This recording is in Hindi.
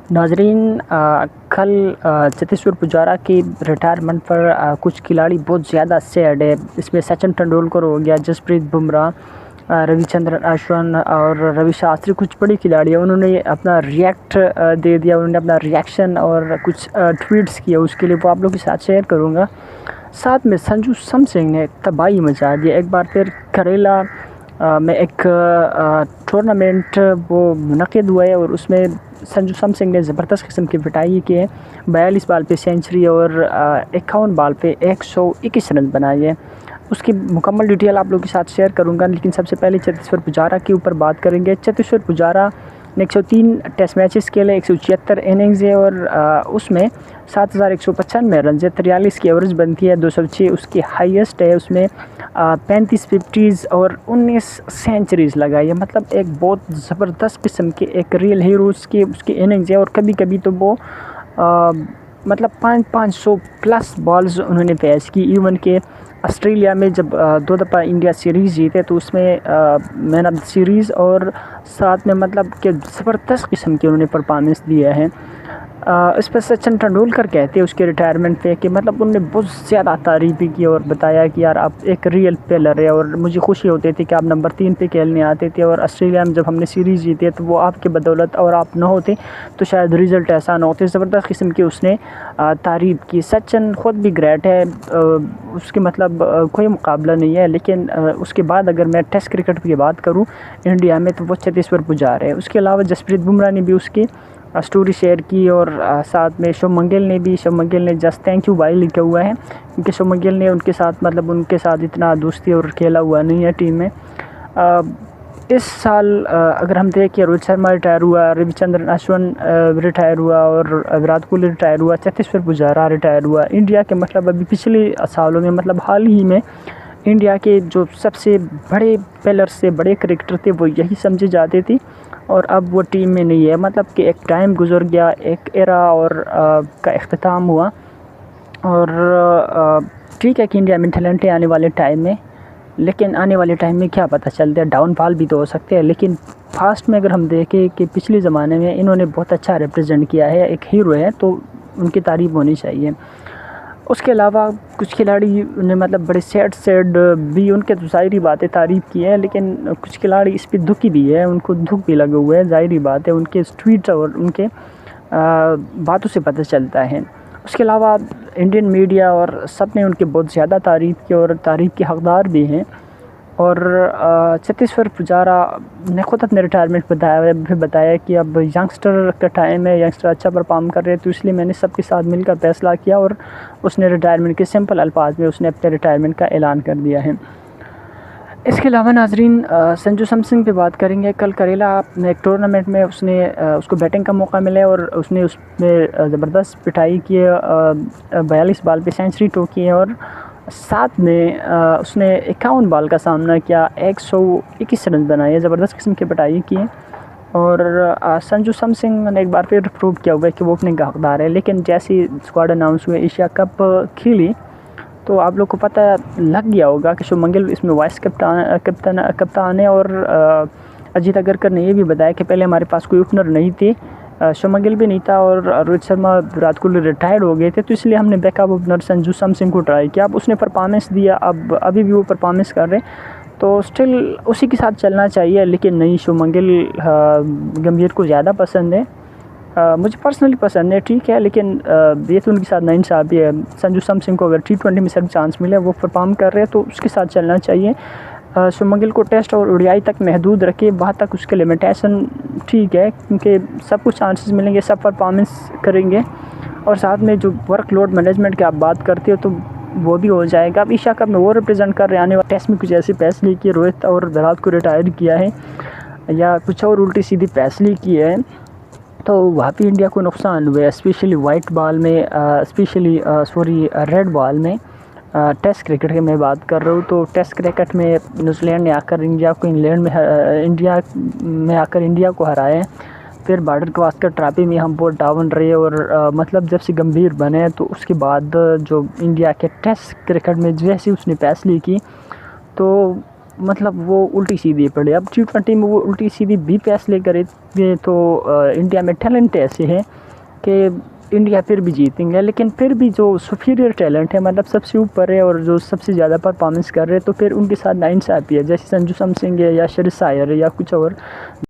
नाजरीन, कल चतेश्वर पुजारा की रिटायरमेंट पर कुछ खिलाड़ी बहुत ज़्यादा सैड है। इसमें सचिन तेंदुलकर हो गया, जसप्रीत बुमराह, रविचंद्रन अश्विन और रवि शास्त्री, कुछ बड़े खिलाड़ी हैं। उन्होंने अपना रिएक्ट दे दिया, उन्होंने अपना रिएक्शन और कुछ ट्वीट्स किए। उसके लिए वो आप लोगों के साथ शेयर करूँगा। साथ में संजू समसिंह ने तबाही मचा दी। एक बार फिर करेला में एक टूर्नामेंट वो मुनक़िद हुआ है और उसमें संजू समसिंह ने ज़बरदस्त किस्म की पिटाई की है। 42 बॉल पे सेंचुरी और 51 बॉल पे 121 रन बनाए हैं। उसकी मुकम्मल डिटेल आप लोगों के साथ शेयर करूंगा, लेकिन सबसे पहले चतेश्वर पुजारा के ऊपर बात करेंगे। चतेश्वर पुजारा ने 103 टेस्ट मैचेस खेले, 176 इनिंग्स है और उसमें 7195 रन है, 43 की एवरेज बनती है, 206 उसकी हाईएस्ट है। उसमें 35 फिफ्टीज़ और 19 सेंचुरीज़ लगाई है। मतलब एक बहुत ज़बरदस्त किस्म के एक रियल हीरोज़ की उसकी इनिंग्स है। और कभी कभी तो वो मतलब 500 प्लस बॉल्स उन्होंने पेश की। इवन के ऑस्ट्रेलिया में जब 2 दफ़ा इंडिया सीरीज़ जीते तो उसमें मैन ऑफ द सीरीज़ और साथ में मतलब कि ज़बरदस्त किस्म की उन्होंने परफॉर्मेंस दिया है। इस पर सचिन तेंदुलकर कहते हैं उसके रिटायरमेंट पे कि मतलब उन्होंने बहुत ज़्यादा तारीफ़ भी की और बताया कि यार आप एक रियल प्लेयर है और मुझे खुशी होती थी कि आप नंबर 3 पे खेलने आते थे। और ऑस्ट्रेलिया में जब हमने सीरीज़ जीती तो वो आपके बदौलत, और आप ना होते तो शायद रिज़ल्ट ऐसा ना होते। ज़बरदस्त किस्म की उसने तारीफ़ की। सचिन ख़ुद भी ग्रेट है, उसके मतलब कोई मुकाबला नहीं है। लेकिन उसके बाद अगर मैं टेस्ट क्रिकेट की बात करूँ इंडिया में तो वो चतेश्वर पुजारा है। उसके अलावा जसप्रीत बुमराह ने भी उसकी स्टोरी शेयर की और साथ में शुभमन गिल ने जस्ट थैंक यू भाई लिखा हुआ है, क्योंकि शुभमन गिल ने उनके साथ मतलब उनके साथ इतना दोस्ती और खेला हुआ नहीं है टीम में। इस साल अगर हम देखें रोहित शर्मा रिटायर हुआ, रविचंद्रन अश्विन रिटायर हुआ और विराट कोहली रिटायर हुआ, चतेश्वर पुजारा रिटायर हुआ। इंडिया के मतलब अभी पिछले सालों में मतलब हाल ही में इंडिया के जो सबसे बड़े प्लेयर से बड़े क्रिकेटर थे वो यही समझे जाते थे और अब वो टीम में नहीं है। मतलब कि एक टाइम गुजर गया, एक एरा और का इख्तिताम हुआ। और ठीक है कि इंडिया में टैलेंट है आने वाले टाइम में, लेकिन आने वाले टाइम में क्या पता चलता है, डाउनफॉल भी तो हो सकते हैं। लेकिन फास्ट में अगर हम देखें कि पिछले ज़माने में इन्होंने बहुत अच्छा रिप्रेजेंट किया है, एक हीरो है तो उनकी तारीफ़ होनी चाहिए। उसके अलावा कुछ खिलाड़ी ने मतलब बड़े सैड भी उनके तो ज़ाहिरी बात है तारीफ़ की है, लेकिन कुछ खिलाड़ी इस पर दुखी भी है, उनको दुख भी लगा हुआ है। ज़ाहिरी बात है, उनके ट्वीट और उनके बातों से पता चलता है। उसके अलावा इंडियन मीडिया और सब ने उनकी बहुत ज़्यादा तारीफ़ की और तारीफ़ के हक़दार भी हैं। और चतेश्वर पुजारा ने ख़ुद अपने रिटायरमेंट बताया कि अब यंगस्टर का टाइम है, यंगस्टर अच्छा परफॉर्म कर रहे हैं तो इसलिए मैंने सबके साथ मिलकर फैसला किया और उसने रिटायरमेंट के सिंपल अल्फाज में उसने अपने रिटायरमेंट का ऐलान कर दिया है। इसके अलावा नाजरीन, संजू सैमसन पे बात करेंगे। कल करेला में एक टूर्नामेंट में उसको बैटिंग का मौका मिला और उसने उसमें ज़बरदस्त पिटाई की है, 42 बॉल पे सेंचुरी ठोकी है और साथ में उसने 51 बॉल का सामना किया, 121 रन बनाए, ज़बरदस्त किस्म की पिटाई की है। और संजू सैमसन ने एक बार फिर प्रूव किया हुआ है कि वो अपने का हकदार है। लेकिन जैसी स्क्वाड अनाउंस हुए, एशिया कप खेली तो आप लोग को पता लग गया होगा कि शुभमन गिल इसमें वाइस कप्तान है। और अजीत अगरकर ने ये भी बताया कि पहले हमारे पास कोई ओपनर नहीं थे, शुभमन गिल भी नहीं था और रोहित शर्मा विराट कोहली रिटायर्ड हो गए थे, तो इसलिए हमने बैकअप ओपनर संजू सैमसन को ट्राई किया। अब उसने परफॉर्मेंस दिया, अब अभी भी वो परफॉर्मेंस कर रहे तो स्टिल उसी के साथ चलना चाहिए। लेकिन नहीं, शुभमन गिल गंभीर को ज़्यादा पसंद है, मुझे पर्सनली पसंद है, ठीक है, लेकिन ये तो उनके साथ नाइंसाफ़ी है। संजू सैमसन को अगर T20 में सिर्फ चांस मिले, वो परफॉर्म कर रहे हैं तो उसके साथ चलना चाहिए। शुभमन गिल को टेस्ट और ओडीआई तक महदूद रखे, वहाँ तक उसके लिमिटेशन ठीक है, क्योंकि सबको चांसेस मिलेंगे, सब परफॉर्मेंस करेंगे। और साथ में जो वर्कलोड मैनेजमेंट की आप बात करते हो तो वो भी हो जाएगा। अब एशिया कप में वो रिप्रेजेंट कर रहे आने वाले टेस्ट में कुछ ऐसे फैसले किए, रोहित और विराट को रिटायर किया है या कुछ और उल्टी सीधी फैसले किए हैं तो वहाँ पे इंडिया को नुकसान हुआ है, स्पेशली वाइट बॉल में, रेड बॉल में। टेस्ट क्रिकेट की मैं बात कर रहा हूँ तो टेस्ट क्रिकेट में न्यूजीलैंड ने आकर इंडिया को हराया। फिर बॉर्डर गवास्कर ट्रॉफी में हम बहुत डाउन रहे और मतलब जब से गंभीर बने तो उसके बाद जो इंडिया के टेस्ट क्रिकेट में जैसे उसने फैसले की तो मतलब वो उल्टी सीधी पड़े। अब T20 में वो उल्टी सीधी भी फैसले करे तो इंडिया में टैलेंट ऐसे हैं कि इंडिया फिर भी जीतेंगे, लेकिन फिर भी जो सुपीरियर टैलेंट है, मतलब सबसे ऊपर है और जो सबसे ज़्यादा परफॉर्मेंस कर रहे हैं, तो फिर उनके साथ नाइंसाफ़ी है। जैसे संजू सैमसन है या श्रेयस अय्यर है या कुछ और